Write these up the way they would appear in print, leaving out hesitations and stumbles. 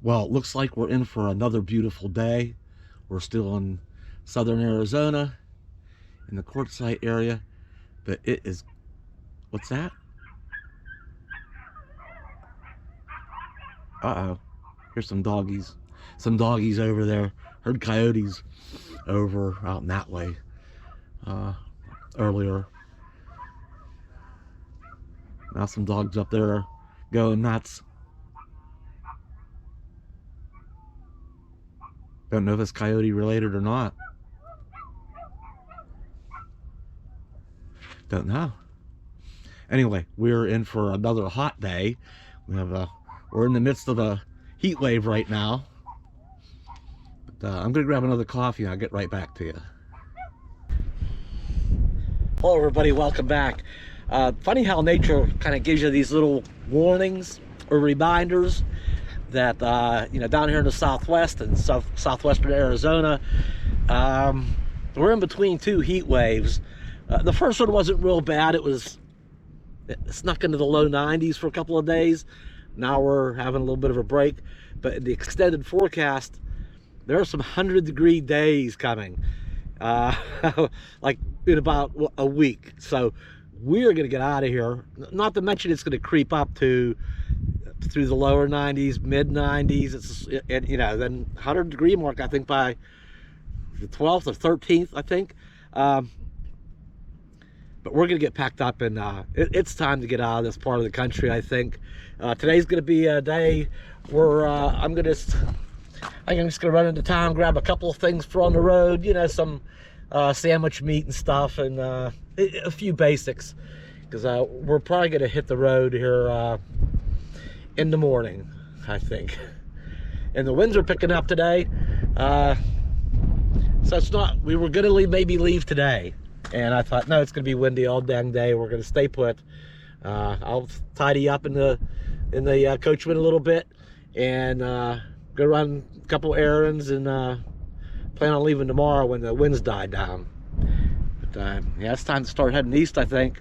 Well, it looks like we're in for another beautiful day. We're still in southern Arizona, in the Quartzsite area, but it is, what's that? Uh-oh, here's some doggies over there. Heard coyotes over out in that way earlier. Now some dogs up there going nuts. Don't know if it's coyote related or not. Don't know. Anyway, we're in for another hot day. We're in the midst of a heat wave right now. But I'm gonna grab another coffee and I'll get right back to you. Hello everybody, welcome back. Funny how nature kind of gives you these little warnings or reminders that down here in the Southwest and southwestern Arizona, we're in between two heat waves. The first one wasn't real bad. It snuck into the low 90s for a couple of days. Now we're having a little bit of a break, but in the extended forecast, there are some 100-degree days coming, like in about a week. So we're going to get out of here. Not to mention it's going to creep up through the lower 90s, mid 90s. Then 100-degree mark, I think, by the 12th or 13th, I think. But we're going to get packed up, and it's time to get out of this part of the country, I think. Today's going to be a day where I'm just going to run into town, grab a couple of things for on the road, some sandwich meat and stuff, and a few basics, because we're probably going to hit the road here in the morning, I think. And the winds are picking up today, so it's not, we were going to maybe leave today, and I thought, no, it's going to be windy all dang day. We're going to stay put. I'll tidy up in the coachman a little bit, and go run a couple errands, and plan on leaving tomorrow when the winds die down. But yeah, it's time to start heading east, I think.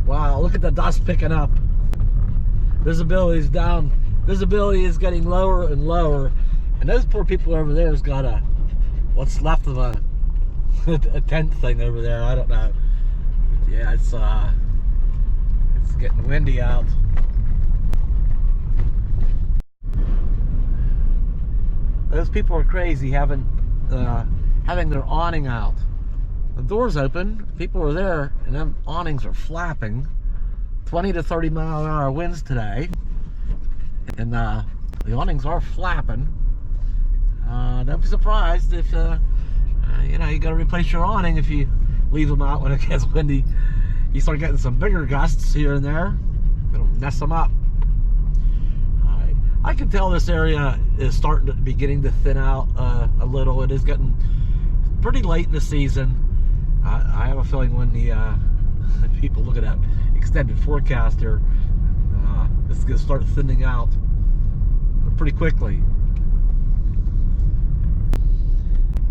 Wow, look at the dust picking up. Visibility is down. Visibility is getting lower and lower, and those poor people over there has got what's left of a tent thing over there. I don't know. But yeah, it's getting windy out. Those people are crazy having their awning out. The door's open, people are there, and them awnings are flapping. 20 to 30 mile an hour winds today, and the awnings are flapping. Don't be surprised if you got to replace your awning if you leave them out when it gets windy. You start getting some bigger gusts here and there, it'll mess them up. I can tell this area is beginning to thin out a little. It is getting pretty late in the season. I have a feeling when the people look at that extended forecast here, this is going to start thinning out pretty quickly.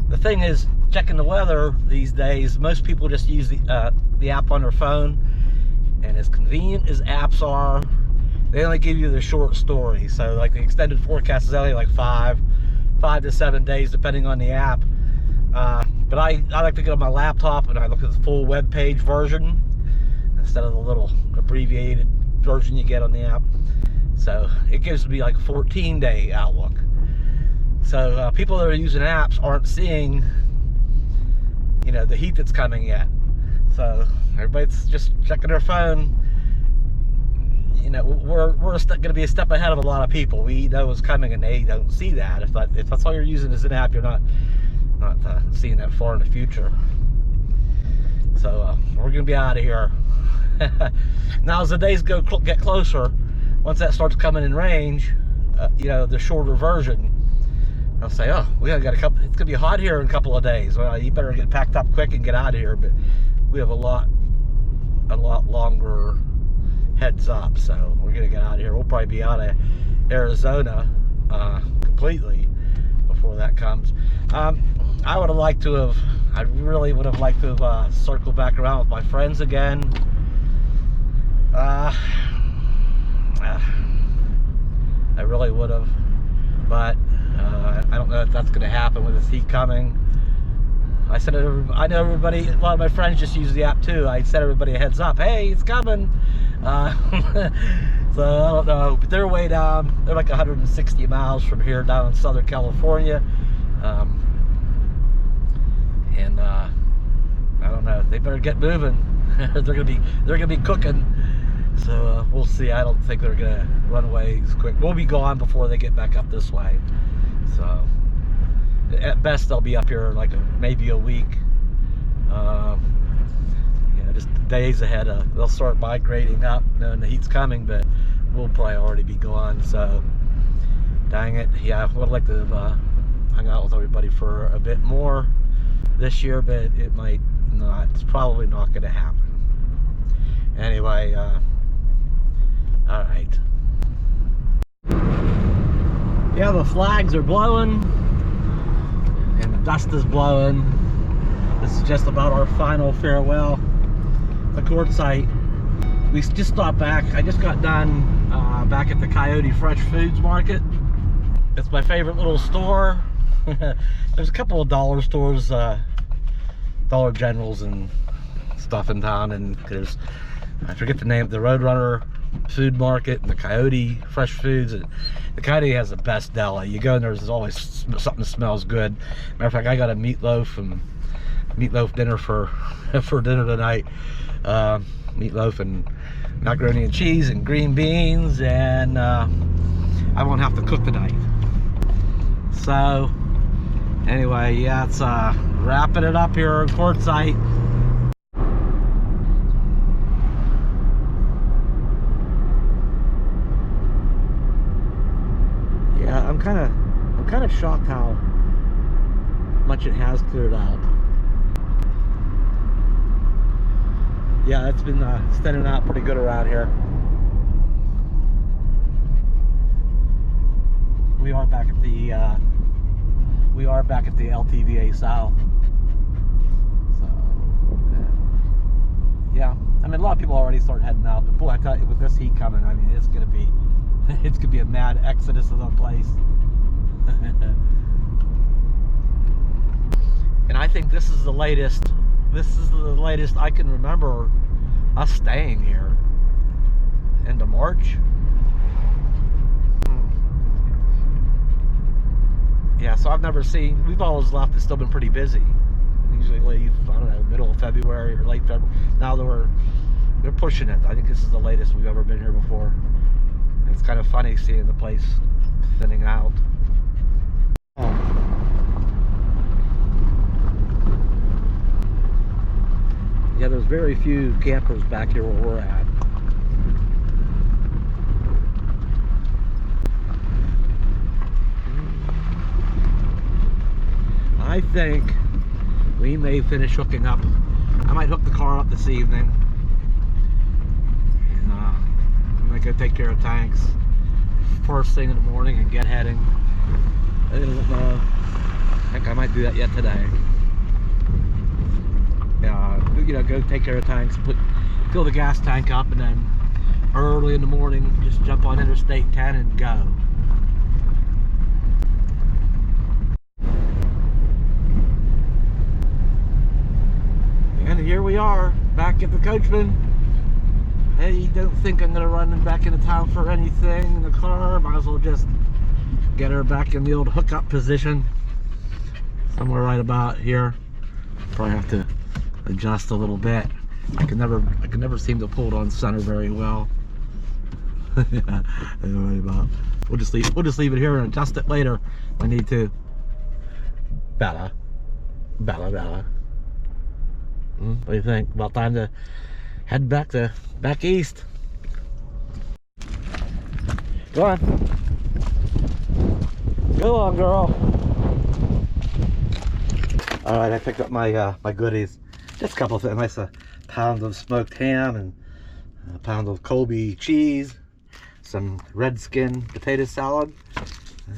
The thing is, checking the weather these days, most people just use the app on their phone, and as convenient as apps are, they only give you the short story. So like the extended forecast is only like 5 to 7 days depending on the app. But I like to get on my laptop and I look at the full web page version instead of the little abbreviated version you get on the app. So it gives me like a 14-day outlook. So people that are using apps aren't seeing the heat that's coming yet. So everybody's just checking their phone. We're going to be a step ahead of a lot of people. We know what's coming and they don't see that. If that's all you're using as an app, you're not seeing that far in the future. So we're going to be out of here. Now as the days get closer, once that starts coming in range, the shorter version, I'll say, oh, we got a couple. It's going to be hot here in a couple of days. Well, you better get packed up quick and get out of here. But we have a lot longer heads up, so we're gonna get out of here. We'll probably be out of Arizona completely before that comes. I really would have liked to have circled back around with my friends again. would have, but I don't know if that's going to happen with this heat coming. I know everybody, a lot of my friends just use the app too. I sent everybody a heads up, hey, it's coming. So I don't know, but they're way down. They're like 160 miles from here down in Southern California. And I don't know, they better get moving. they're gonna be cooking. So we'll see. I don't think they're gonna run away as quick. We'll be gone before they get back up this way. So at best they'll be up here like maybe a week. Just days ahead. They'll start migrating up knowing the heat's coming, but we'll probably already be gone. So dang it, yeah, I would like to hang out with everybody for a bit more this year, but it might not. It's probably not going to happen. Anyway, all right. Yeah, the flags are blowing and the dust is blowing. This is just about our final farewell. The Quartzsite. We just stopped back. I just got done back at the Coyote Fresh Foods Market. It's my favorite little store. There's a couple of dollar stores, Dollar Generals and stuff in town, and there's, I forget the name, the Roadrunner Food Market and the Coyote Fresh Foods. The Coyote has the best deli. You go in there's always something that smells good. Matter of fact, I got a meatloaf dinner for dinner tonight. Meatloaf and macaroni and cheese and green beans, and I won't have to cook tonight. So anyway, yeah, it's wrapping it up here in Quartzsite. Yeah, I'm kind of shocked how much it has cleared out. Yeah, it's been standing out pretty good around here. We are back at the LTVA South. So yeah, I mean, a lot of people already start heading out, but boy, I tell you, with this heat coming, I mean, it's gonna be a mad exodus of the place. And I think this is the latest I can remember us staying here. End of March. Yeah, so I've never seen, we've always left, it's still been pretty busy. We usually leave, I don't know, middle of February or late February. Now they're pushing it. I think this is the latest we've ever been here before. And it's kind of funny seeing the place thinning out. Yeah, there's very few campers back here where we're at. I think we may finish hooking up. I might hook the car up this evening. And I'm gonna go take care of tanks first thing in the morning and get heading. I don't know. I think I might do that yet today. You know, go take care of tanks, fill the gas tank up, and then early in the morning just jump on Interstate 10 and go. And here we are, back at the Coachman. Hey, don't think I'm gonna run back into town for anything in the car. Might as well just get her back in the old hookup position. Somewhere right about here. Probably have to adjust a little bit. I can never seem to pull it on center very well. Yeah, don't worry about. We'll just leave it here and adjust it later if I need to. Bella. What do you think? About time to head back east. Go on. Go on, girl. All right, I picked up my my goodies. Just a couple of things. Nice pound of smoked ham and a pound of Colby cheese, some red skin potato salad,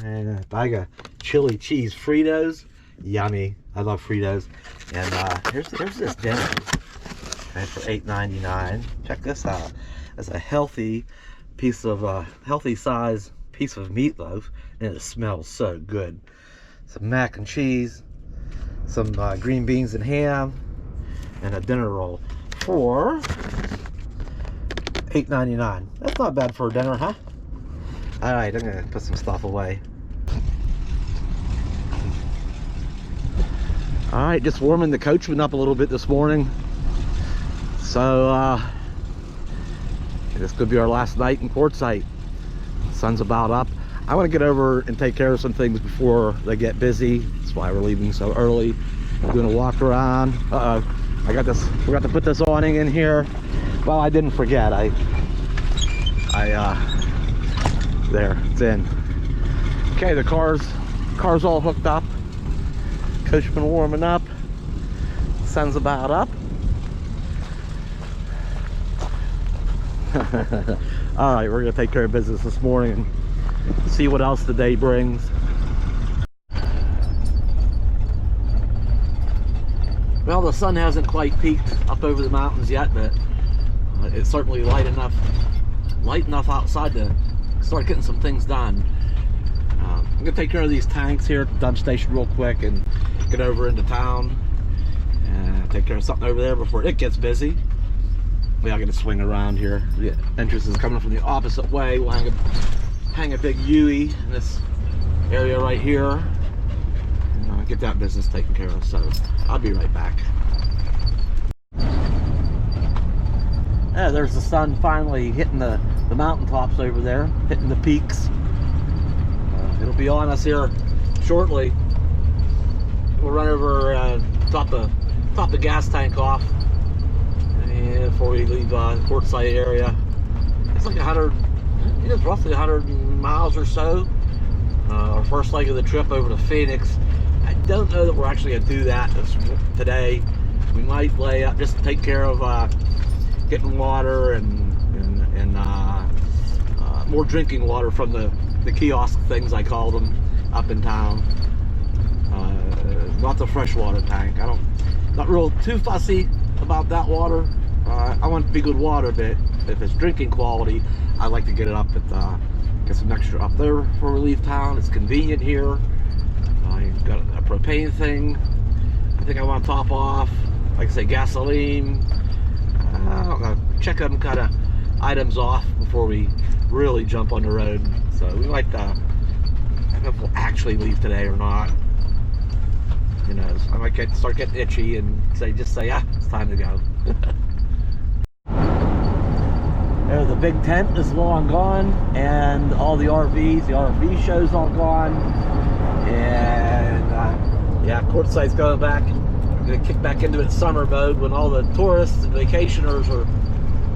and a bag of chili cheese Fritos. Yummy. I love Fritos. And here's this dinner, okay, for $8.99. Check this out. It's a healthy piece of healthy size piece of meatloaf, and it smells so good. Some mac and cheese, some green beans and ham, and a dinner roll for $8.99. That's not bad for a dinner, huh? All right, I'm gonna put some stuff away. All right, just warming the coachman up a little bit this morning. So this could be our last night in Quartzsite. Sun's about up. I want to get over and take care of some things before they get busy. That's why we're leaving so early. I'm doing a walk around. I got this. Forgot to put this awning in here. Well, I didn't forget. There, it's in. Okay, the car's all hooked up. Coachman warming up. Sun's about up. All right, we're gonna take care of business this morning and see what else the day brings. Well, the sun hasn't quite peaked up over the mountains yet, but it's certainly light enough outside to start getting some things done. I'm gonna take care of these tanks here at the dump station real quick and get over into town and take care of something over there before it gets busy. We are going to swing around here. The entrance is coming from the opposite way. We'll hang a big UE in this area right here and get that business taken care of. So I'll be right back. Yeah, there's the sun finally hitting the mountaintops over there, hitting the peaks. It'll be on us here shortly. We'll run over top the gas tank off. And before we leave Quartzsite area. It's like it's roughly 100 miles or so. Our first leg of the trip over to Phoenix. I don't know that we're actually going to do that today. We might lay up, just take care of getting water and more drinking water from the kiosk things, I call them, up in town. Not the freshwater tank. Not real too fussy about that water. I want it to be good water, but if it's drinking quality, I like to get it up at get some extra up there before we leave town. It's convenient here. You've got a propane thing. I think I want to top off, like I say, gasoline. I don't know, check them kind of items off before we really jump on the road. So we might, I don't know if we'll actually leave today or not. You know, I might start getting itchy and just say, yeah, it's time to go. There's the big tent is long gone, and all the RV show's all gone. And yeah, Quartzsite's going back. I'm gonna kick back into its summer mode when all the tourists and vacationers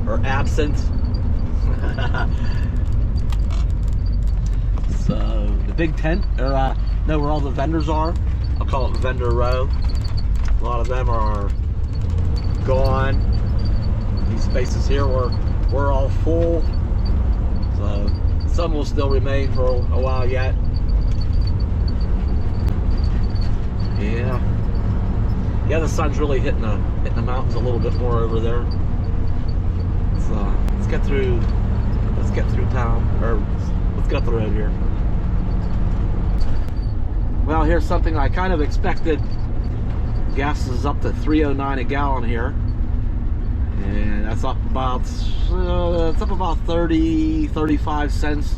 are absent. So the big tent, or know where all the vendors are. I'll call it vendor row. A lot of them are gone. These spaces here we're all full. So some will still remain for a while yet. Yeah, the sun's really hitting the mountains a little bit more over there. So let's get through town, or let's get up the road here. Well, here's something I kind of expected. Gas is up to $3.09 a gallon here, and that's up about 35 cents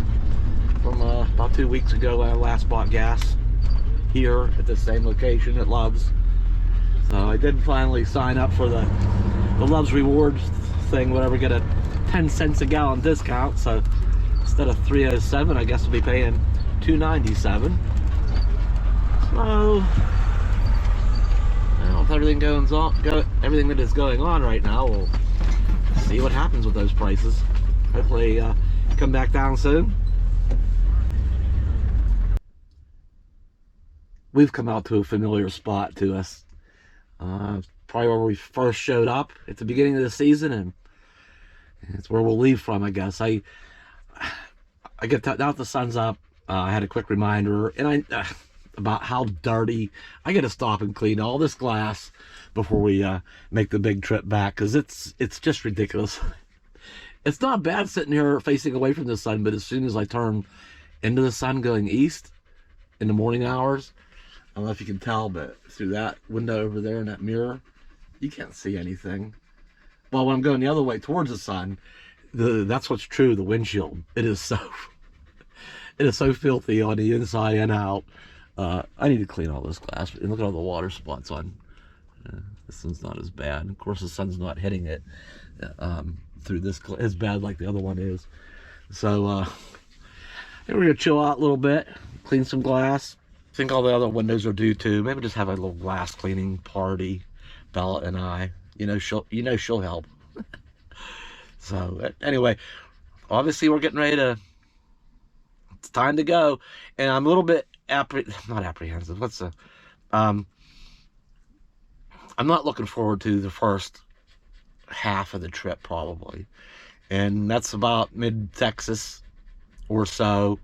from about 2 weeks ago when I last bought gas here at the same location at Love's. So I did finally sign up for the Love's Rewards thing, whatever, get a 10 cents a gallon discount. So instead of $3.07, I guess we'll be paying $2.97. So, well, if everything everything that is going on right now, we'll see what happens with those prices. Hopefully, come back down soon. We've come out to a familiar spot to us. Probably where we first showed up at the beginning of the season, and it's where we'll leave from, I guess. I get now that the sun's up. I had a quick reminder, and about how dirty. I got to stop and clean all this glass before we make the big trip back, because it's just ridiculous. It's not bad sitting here facing away from the sun, but as soon as I turn into the sun going east in the morning hours. I don't know if you can tell, but through that window over there in that mirror, you can't see anything. Well, when I'm going the other way towards the sun, that's what's true. The windshield, it is so filthy on the inside and out. I need to clean all this glass. And look at all the water spots on. This one's not as bad. Of course, the sun's not hitting it through this as bad like the other one is. So I think we're gonna chill out a little bit, clean some glass. I think all the other windows are due too. Maybe just have a little glass cleaning party, Bella and I. She'll help. So anyway, obviously we're getting ready to. It's time to go, and I'm a little bit not apprehensive. I'm not looking forward to the first half of the trip probably, and that's about mid-Texas or so.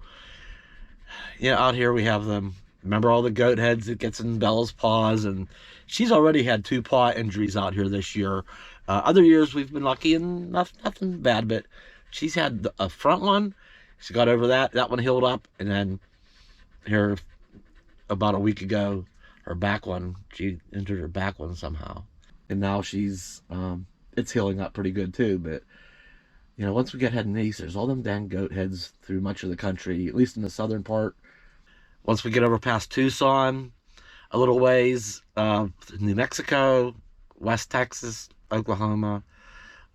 Out here we have them. Remember all the goat heads that gets in Bella's paws, and she's already had 2 paw injuries out here this year. Other years we've been lucky and nothing bad, but she's had a front one. She got over that. That one healed up, and then here about a week ago, her back one, she injured her back one somehow, and now she's it's healing up pretty good too. But once we get heading east, there's all them dang goat heads through much of the country, at least in the southern part. Once we get over past Tucson, a little ways, New Mexico, West Texas, Oklahoma.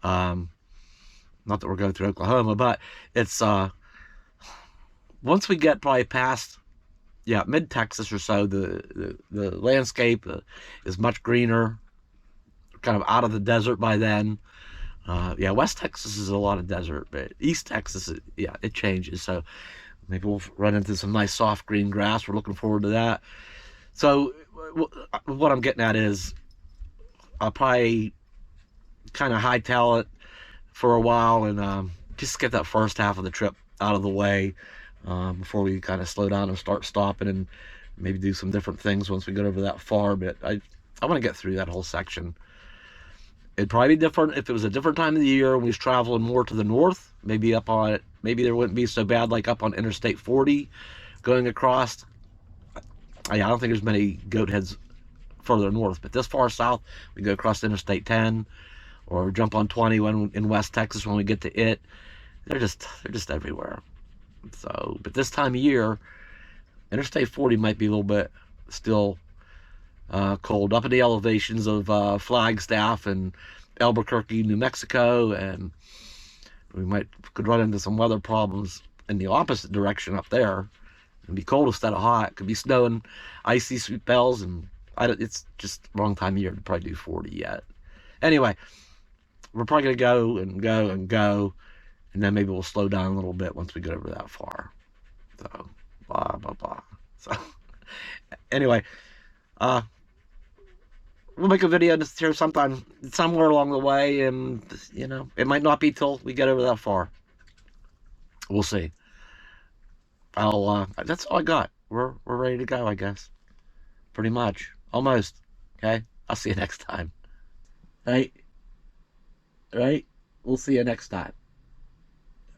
Not that we're going through Oklahoma, but it's once we get probably past mid-Texas or so, the landscape is much greener, kind of out of the desert by then. West Texas is a lot of desert, but East Texas, it changes. So maybe we'll run into some nice soft green grass. We're looking forward to that. So what I'm getting at is I'll probably kind of hightail it for a while and just get that first half of the trip out of the way before we kind of slow down and start stopping and maybe do some different things once we get over that far. But I want to get through that whole section. It'd probably be different if it was a different time of the year and we was traveling more to the north. Maybe there wouldn't be so bad like up on Interstate 40 going across. I don't think there's many goat heads further north, but this far south, we go across Interstate 10 or jump on 20 in West Texas when we get to it. They're just everywhere. So, but this time of year, Interstate 40 might be a little bit still cold up in the elevations of Flagstaff and Albuquerque, New Mexico, and we could run into some weather problems in the opposite direction up there. It'd be cold instead of hot. It could be snowing, icy spells, and it's just wrong time of year to probably do 40 yet. Anyway, we're probably gonna go and go and go, and then maybe we'll slow down a little bit once we get over that far. So blah blah blah. So anyway, we'll make a video just here somewhere along the way, and it might not be till we get over that far. We'll see. That's all I got. We're ready to go, I guess. Pretty much. Almost. Okay? I'll see you next time. Right? We'll see you next time.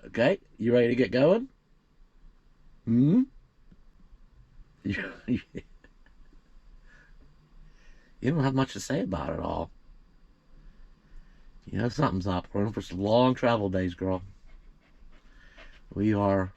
Okay? You ready to get going? You don't have much to say about it all. Something's up. We're in for some long travel days, girl. We are